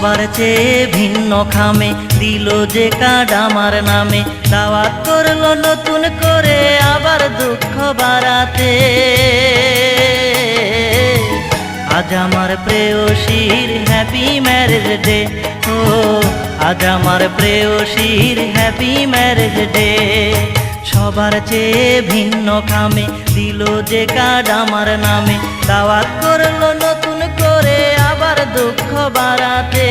সবার চেয়ে ভিন্ন খামে দিল যে কার্ড আমার নামে, দাওয়াত করলো নতুন করে আবার দুঃখ বাড়াতে। আজ আমার প্রেয়সীর হ্যাপি ম্যারেজ ডে, ও আজ আমার প্রেয়সীর হ্যাপি ম্যারেজ ডে। সবার চেয়ে ভিন্ন খামে দিল যে কার্ড আমার নামে, দাওয়াত করলো নতুন করে আবার দুঃখ বাড়াতে।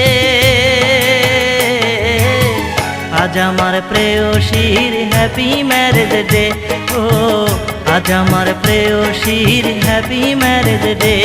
আজ আমার প্রেয়সীর হ্যাপি ম্যারেজ ডে, ও আজ আমার প্রেয়সীর হ্যাপি ম্যারেজ ডে।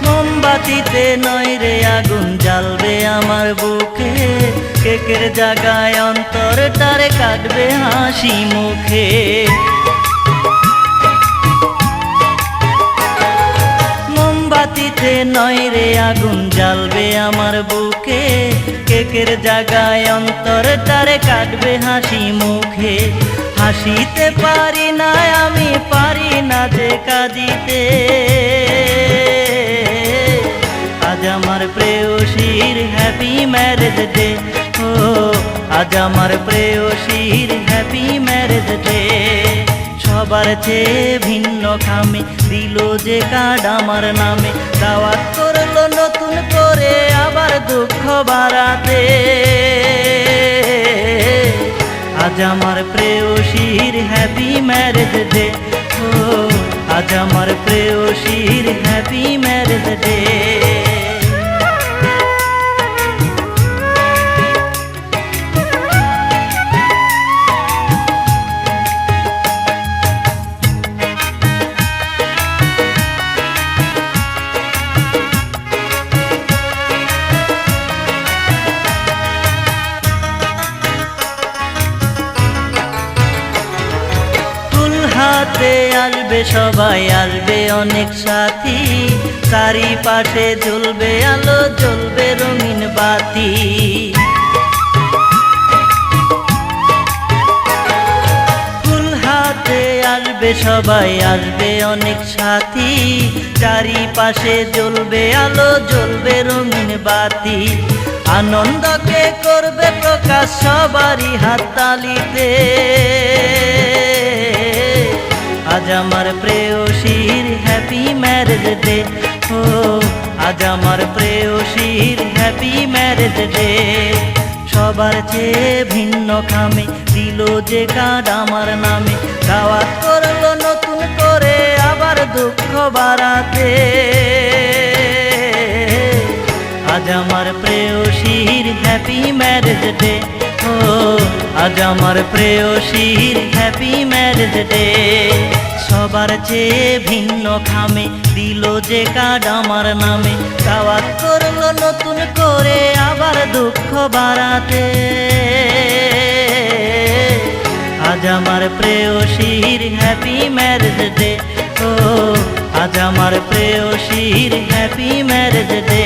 মোমবাতিতে নয় রে আগুন জ্বালবে আমার বুকে, কেকের জায়গায় অন্তরটারে কাটবে হাসি মুখে। মোমবাতিতে নয় রে আগুন জ্বালবে আমার বুকে, কেকের জায়গায় অন্তরটারে কাটবে হাসি মুখে। হাসিতে পারি না আমি, পারি না যে কাঁদিতে। আজ আমার প্রেয়সীর হ্যাপি ম্যারেজ ডে, ও আজ আমার প্রেয়সীর হ্যাপি ম্যারেজ ডে। সবার চেয়ে ভিন্ন খামে দিল যে কার্ড আমার নামে, দাওয়াত করলো নতুন করে আবার দুঃখ বাড়াতে। আজ আমার প্রেয়সীর হ্যাপি ম্যারেজ ডে, ও আজ আমার প্রেয়সীর হ্যাপি ম্যারেজ ডে। হাতে আসবে সবাই, আসবে অনেক সাথী, চারিপাশে জ্বলবে আলো, জ্বলবে রঙিন বাতি। ফুল হাতে আসবে সবাই, আসবে অনেক সাথী, চারিপাশে জ্বলবে আলো, জ্বলবে রঙিন বাতি। আনন্দকে করবে প্রকাশ সবারই হাততালিতে। আজ আমার প্রেয়সীর হ্যাপি ম্যারেজ ডে, ও আজ আমার প্রেয়সীর হ্যাপি ম্যারেজ ডে। সবার চেয়ে ভিন্ন খামে দিল যে কার্ড আমার নামে, দাওয়াত করলো নতুন করে আবার দুঃখ বাড়াতে। আজ আমার প্রেয়সীর হ্যাপি ম্যারেজ ডে, ও আজ আমার প্রেয়সীর হ্যাপি ম্যারেজ ডে। সবার চেয়ে ভিন্ন খামে দিল যে কার্ড আমার নামে, দাওয়াত করলো নতুন করে আবার দুঃখ বাড়াতে। আজ আমার প্রেয়সীর হ্যাপি ম্যারেজ ডে, ও আজ আমার প্রেয়সীর হ্যাপি ম্যারেজ ডে।